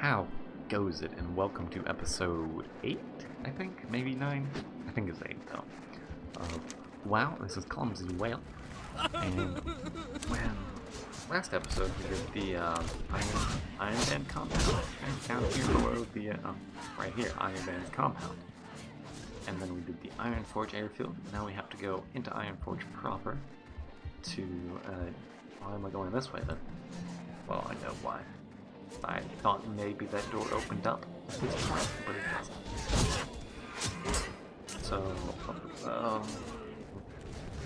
How goes it? And welcome to episode 8, I think? Maybe 9? I think it's 8, though. WoW, this is Clumsy Whale. And when last episode we did the Iron Band compound, and down here below the, right here, Iron Band's compound. And then we did the Ironforge airfield. Now we have to go into Ironforge proper to, why am I going this way then? Well, I know why. I thought maybe that door opened up at this point, but it doesn't. So,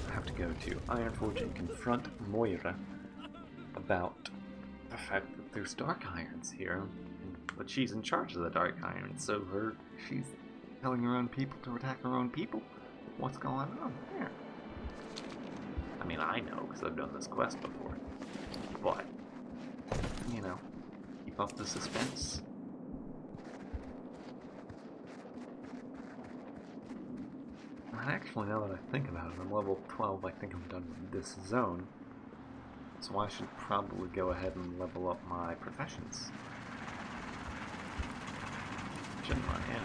I have to go to Ironforge and confront Moira about the fact that there's dark irons here, but she's in charge of the dark irons, so she's telling her own people to attack her own people. What's going on there? I mean, I know because I've done this quest before, but you know, keep up the suspense. And actually, now that I think about it, I'm level 12. I think I'm done with this zone, so I should probably go ahead and level up my professions. Shouldn't I? Yeah.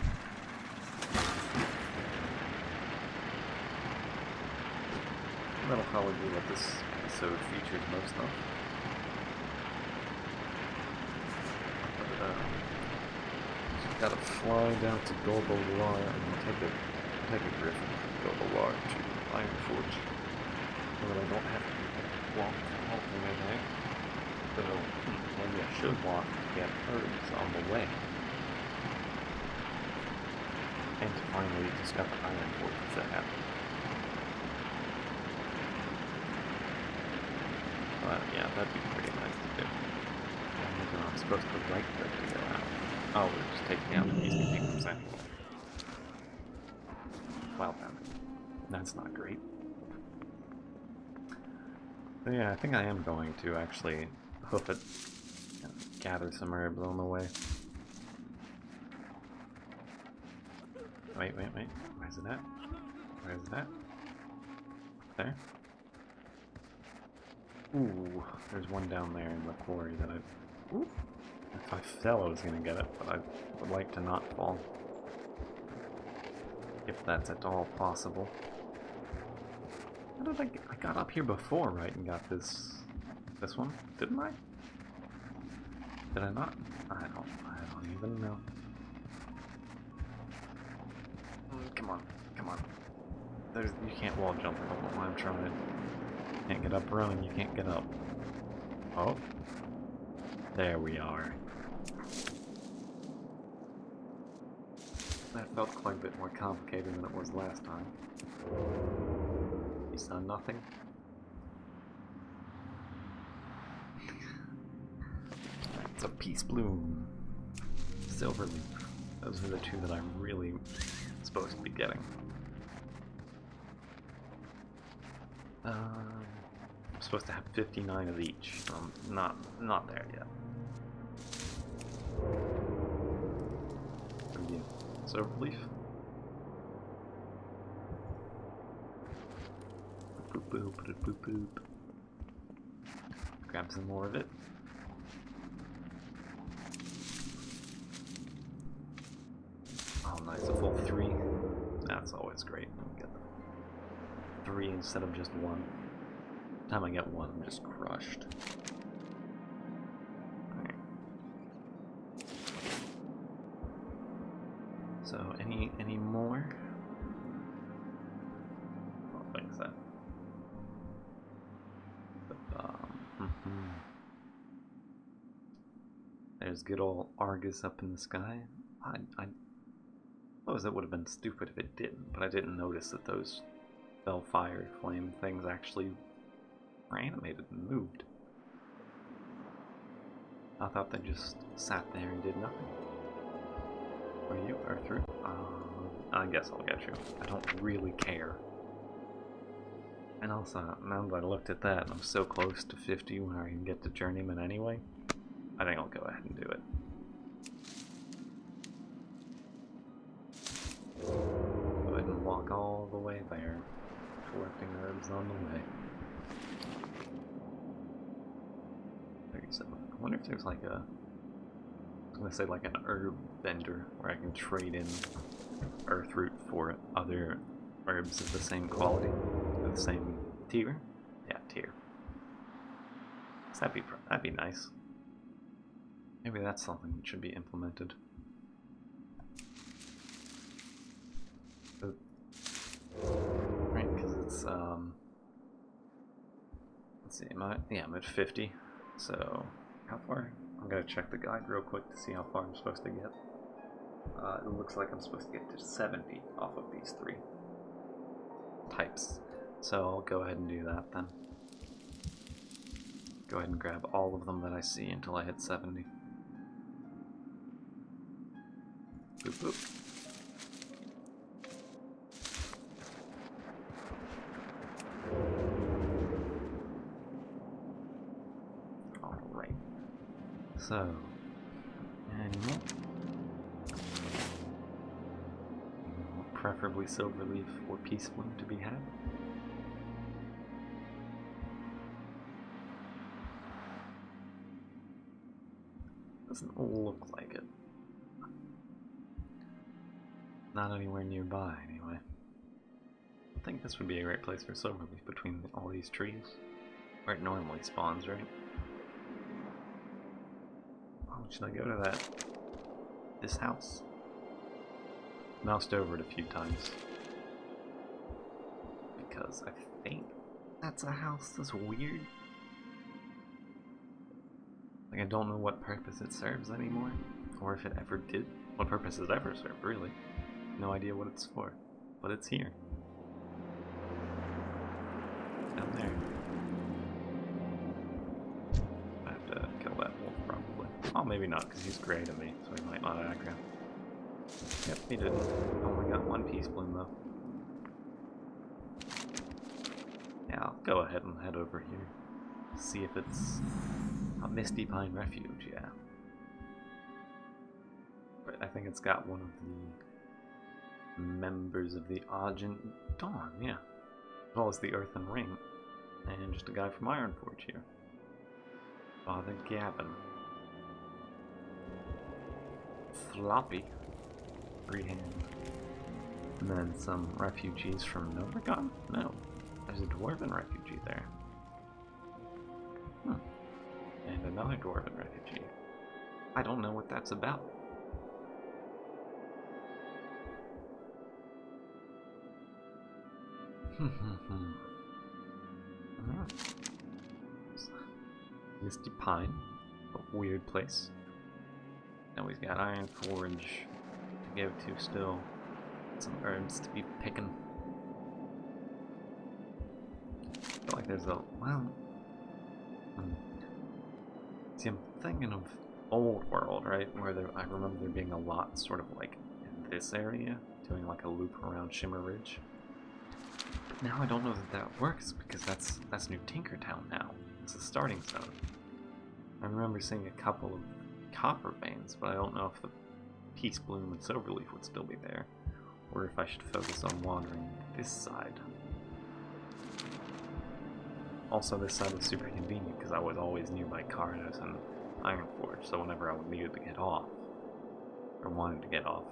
That'll probably be what this episode features most of. But, gotta fly down to Golbolar and take a griffin from Golbolar to Ironforge, so that I don't have to walk all the way there. So maybe I should walk to get herbs on the way, and to finally discover Ironforge if that happens. Yeah, that'd be pretty nice to do. I'm supposed to right click to go out. Oh, we're just taking out the easy things anyway. Well then, that's not great. But yeah, I think I am going to actually hoof it, gather some herbs on the way. Wait. Where's it at? Where's it at? There? Ooh, there's one down there in the quarry that ooh, if I fell I was gonna get it, but I would like to not fall. If that's at all possible. How did I got up here before, right, and got this one, didn't I? Did I not? I don't even know. Come on. You can't wall jump, I don't know why I'm trying. Can't get up running, you can't get up. Oh. There we are. That felt quite a bit more complicated than it was last time. You saw nothing? It's a peace bloom. Silver leaf. Those are the two that I'm really supposed to be getting. I'm supposed to have 59 of each, so I'm not there yet. Yeah. Silver leaf. Boop. Grab some more of it. Oh, nice, a full 3. That's always great. Get 3 instead of just 1. Time I get 1, I'm just crushed. Alright. So, any more? I don't think so. But, there's good old Argus up in the sky. I suppose it would have been stupid if it didn't, but I didn't notice that those fire flame things actually were animated and moved. I thought they just sat there and did nothing. Are you through? I guess I'll get you. I don't really care. And also, now that I looked at that, and I'm so close to 50 when I can get to Journeyman anyway, I think I'll go ahead and do it. Go ahead and walk all the way there, collecting herbs on the way. 37. I wonder if there's like a gonna say like an herb vendor where I can trade in earth root for other herbs of the same quality, or the same tier. Yeah, tier. So that'd be nice. Maybe that's something that should be implemented. Right, because it's let's see, I'm at 50. So how far? I'm gonna check the guide real quick to see how far I'm supposed to get. It looks like I'm supposed to get to 70 off of these 3 types. So I'll go ahead and do that then. Go ahead and grab all of them that I see until I hit 70. Boop boop. Alright. So, animal. Preferably silverleaf or peace bloom to be had. Doesn't look like it. Not anywhere nearby, anyway. I think this would be a great place for silverleaf between all these trees. Where it normally spawns, right? Oh, should I go to this house? Moused over it a few times. Because I think that's a house that's weird. Like, I don't know what purpose it serves anymore. Or if it ever did. What purpose it ever served, really. No idea what it's for. But it's here. Down there. I have to kill that wolf, probably. Oh, maybe not, because he's grey to me, so he might not aggro. Yep, he didn't. Only got 1 peace bloom, though. Yeah, I'll go ahead and head over here. See if it's a Misty Pine Refuge, yeah. But I think it's got one of the members of the Argent Dawn, yeah. As well as the Earthen Ring. And just a guy from Ironforge here. Father Gavin. Floppy. Freehand. And then some refugees from Novergon? No. There's a Dwarven refugee there. And another Dwarven refugee. I don't know what that's about. Misty Pine. A weird place. Now we've got Ironforge to go to still. Some herbs to be picking. I feel like there's a... well... See, I'm thinking of Old World, right? Where I remember there being a lot sort of like in this area, doing like a loop around Shimmer Ridge. But now I don't know that that works because that's New Tinkertown now. It's a starting zone. I remember seeing a couple of copper veins, but I don't know if the Peace Bloom and Silverleaf would still be there, or if I should focus on wandering this side. Also, this side was super convenient because I was always nearby Cardos and Ironforge, so whenever I needed to get off, or wanted to get off,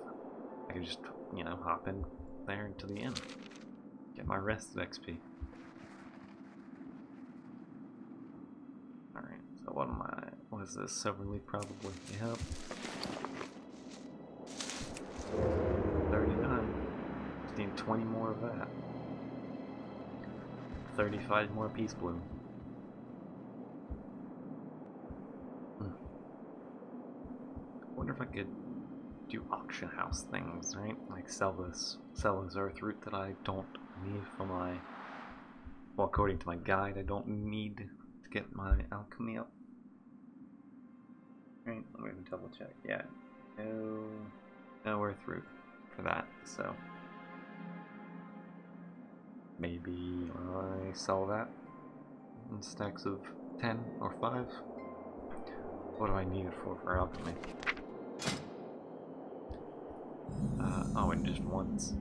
I could just, you know, hop in there into the inn. Get my rested XP. Alright, so what is this? Silverleaf probably? Yep. 39. Just need 20 more of that. 35 more Peace Bloom. I wonder if I could do auction house things, right? Like sell this earth root that I don't need for my... well, according to my guide, I don't need to get my alchemy up. Right, let me double check. Yeah, no earth root for that, so... maybe I sell that in stacks of 10 or 5. What do I need it for alchemy? Oh, and just once.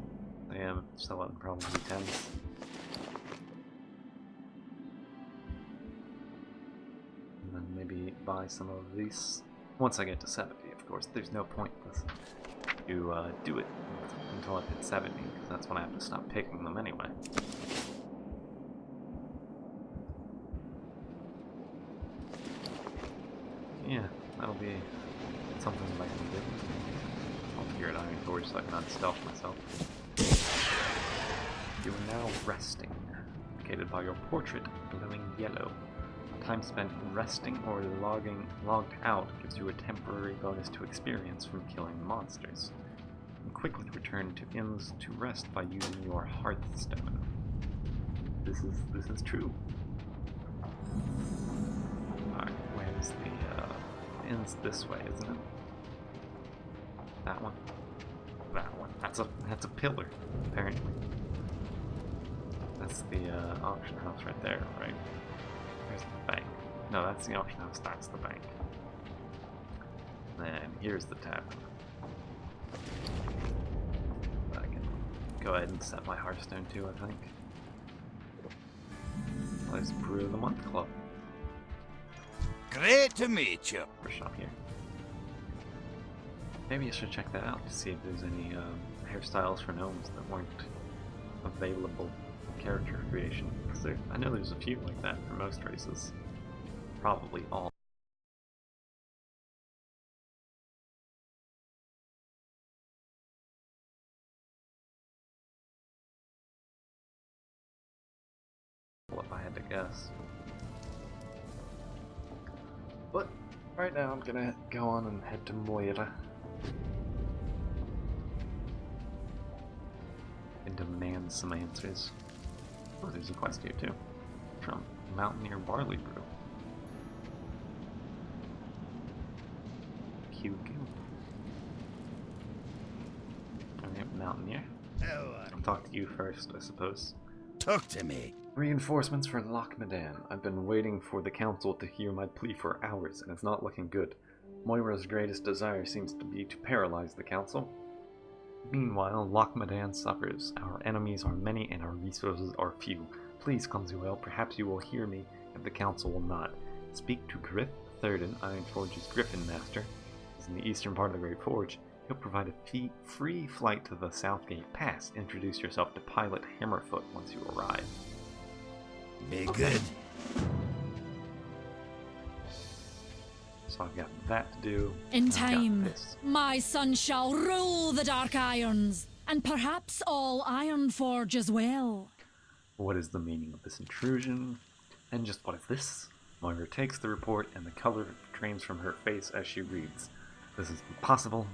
I am selling probably 10s. And then maybe buy some of these Once I get to 70, of course, there's no point to do it until I hit 70, because that's when I have to stop picking them anyway. Yeah, that'll be something that I can do. I'll figure out Ironforge so I can unstealth myself. You are now resting, indicated by your portrait glowing yellow. Time spent resting or logged out gives you a temporary bonus to experience from killing monsters. And quickly return to inns to rest by using your Hearthstone. This is true. Alright, where's the inn's this way, isn't it? That one? That one. That's a pillar, apparently. That's the auction house right there, right? Here's the bank. No, that's the auction house, that's the bank. Then here's the tavern. I can go ahead and set my Hearthstone too, I think. Let's Brew of the Month Club. Great to meet you. For shop here. Maybe I should check that out to see if there's any hairstyles for gnomes that weren't available in character creation. Because I know there's a few like that for most races. Probably all. If I had to guess. But right now I'm gonna go on and head to Moira and demand some answers. Oh, there's a quest here too. From Mountaineer Barley Brew. Cute. Alright, Mountaineer. I'll talk to you first, I suppose. Talk to me. Reinforcements for Lochmadan. I've been waiting for the council to hear my plea for hours, and it's not looking good. Moira's greatest desire seems to be to paralyze the council. Meanwhile, Lochmadan suffers. Our enemies are many and our resources are few. Please, Clumsy Whale, perhaps you will hear me if the council will not. Speak to Griff Thurden, Ironforge's Griffin Master. He's in the eastern part of the Great Forge. He'll provide a free flight to the Southgate Pass. Introduce yourself to Pilot Hammerfoot once you arrive. Be good. So I've got that to do. In time, my son shall rule the Dark Irons, and perhaps all Ironforge as well. What is the meaning of this intrusion? And just what is this? Moira takes the report, and the color drains from her face as she reads. This is impossible.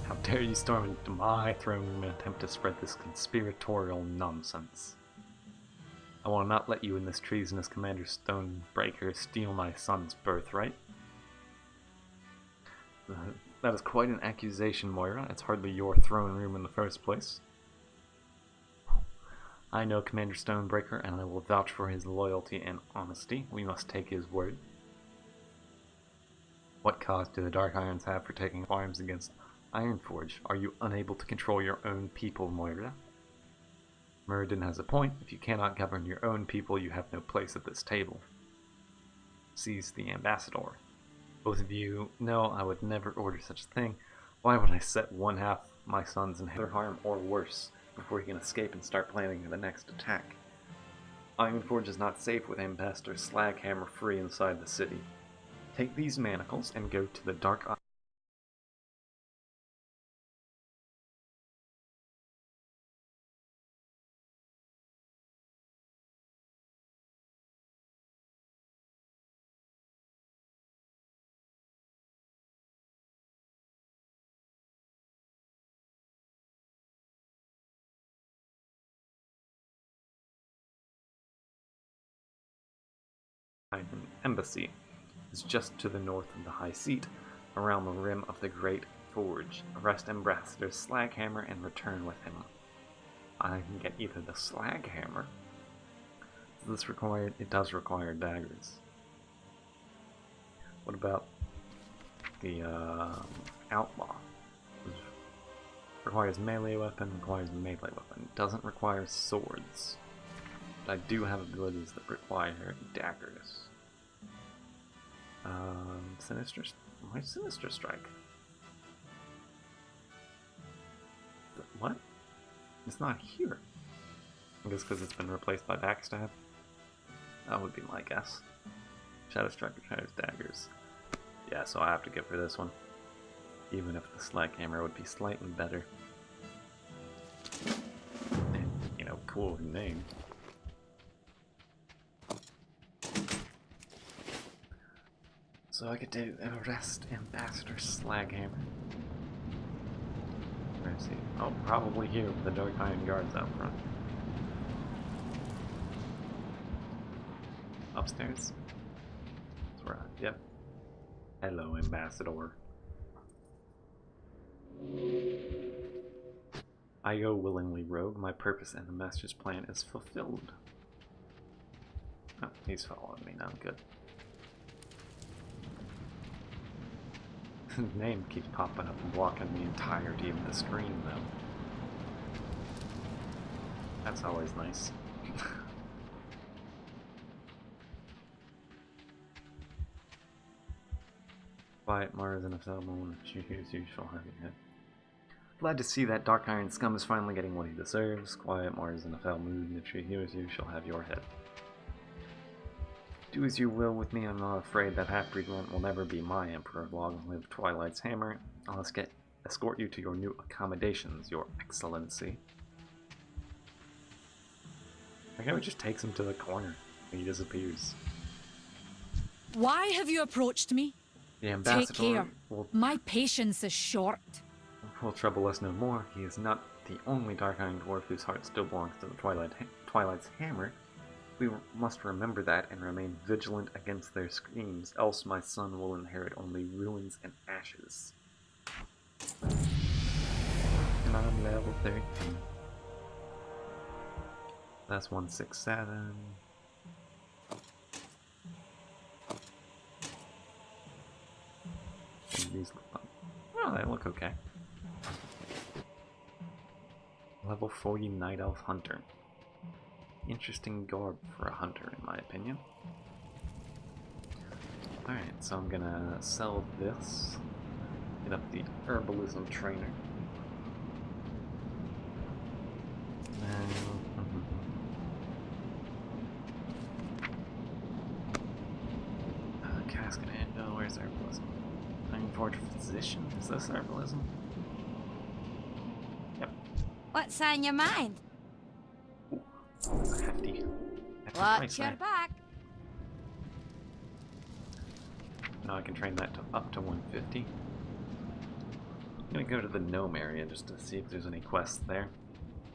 How dare you storm into my throne room and attempt to spread this conspiratorial nonsense? I will not let you and this treasonous Commander Stonebreaker steal my son's birthright. That is quite an accusation, Moira. It's hardly your throne room in the first place. I know Commander Stonebreaker, and I will vouch for his loyalty and honesty. We must take his word. What cause do the Dark Irons have for taking arms against Ironforge? Are you unable to control your own people, Moira? Muradin has a point. If you cannot govern your own people, you have no place at this table. Seize the ambassador. Both of you know I would never order such a thing. Why would I set one half my sons in harm or worse before he can escape and start planning the next attack? Ironforge is not safe with Ambassador Slaghammer free inside the city. Take these manacles and go to the Dark Embassy is just to the north of the High Seat, around the rim of the Great Forge. Arrest Ambassador Slaghammer and return with him. I can get either the Slaghammer. It does require daggers. What about the Outlaw? Requires melee weapon, requires melee weapon. Doesn't require swords. But I do have abilities that require daggers. Sinister... Why Sinister Strike? What? It's not here. I guess because it's been replaced by Backstab. That would be my guess. Shadow Strike or Shadow's Daggers. Yeah, so I have to go for this one. Even if the Slag Hammer would be slightly better. And, you know, cool name. So I could do Arrest Ambassador Slag Hammer. Where is he? Oh, probably here with the Dark Iron Guards out front. Upstairs? That's where yep. Hello, Ambassador. I go willingly, rogue. My purpose and the Master's plan is fulfilled. Oh, he's following me now. Good. His name keeps popping up and blocking the entirety of the screen, though. That's always nice. Quiet Mars and a Fellow, you shall have your head. Glad to see that Dark Iron scum is finally getting what he deserves. Quiet Mars in a fell mood, and if she hears you, shall have your head. Do as you will with me, I'm not afraid that half-breed Lent will never be my emperor. Long live Twilight's hammer. I'll escort you to your new accommodations, your excellency. I think it just takes him to the corner, and he disappears. Why have you approached me? The ambassador Take care. My patience is short. Will trouble us no more. He is not the only Dark Iron Dwarf whose heart still belongs to the Twilight's hammer. We must remember that and remain vigilant against their screams, else my son will inherit only ruins and ashes. And I'm level 13. That's 167. These look fun. Oh, they look okay. Level 40 Night Elf Hunter. Interesting garb for a hunter, in my opinion. Alright, so I'm gonna sell this. Get up the Herbalism Trainer. Cask and Anvil, where's Herbalism? Ironforge Physician? Is this Herbalism? Yep. What's on your mind? Ooh, that's a hefty Watch your back. Now I can train that to up to 150. I'm gonna go to the Gnome area just to see if there's any quests there.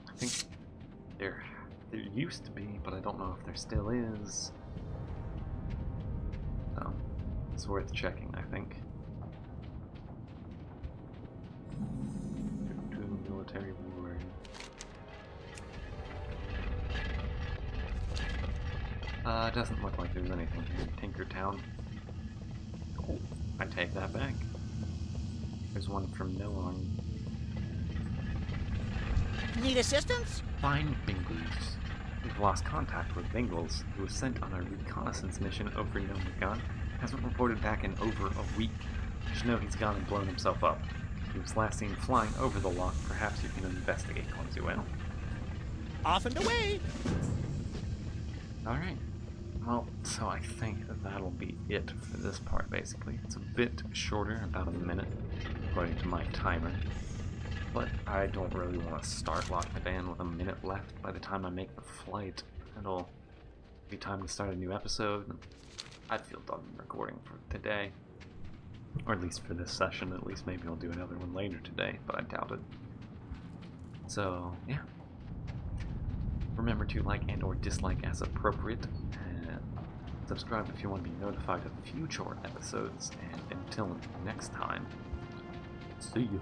I think there used to be, but I don't know if there still is. So it's worth checking, I think. Military war. Doesn't look like there's anything here in Tinkertown. Oh, I take that back. There's one from Nilong. Need assistance? Find Bingles. We've lost contact with Bingles, who was sent on a reconnaissance mission over Nomagon. Hasn't reported back in over a week. You should know he's gone and blown himself up. He was last seen flying over the lock. Perhaps you can investigate, Clumsy Whale. Off and away! Alright. Well, so I think that'll be it for this part, basically. It's a bit shorter, about a minute, according to my timer. But I don't really want to start Lock the Band with a minute left. By the time I make the flight, it'll be time to start a new episode. I feel done recording for today. Or at least for this session. At least maybe I'll do another one later today, but I doubt it. So, yeah. Remember to like and or dislike as appropriate. And subscribe if you want to be notified of future episodes. And until next time, see you.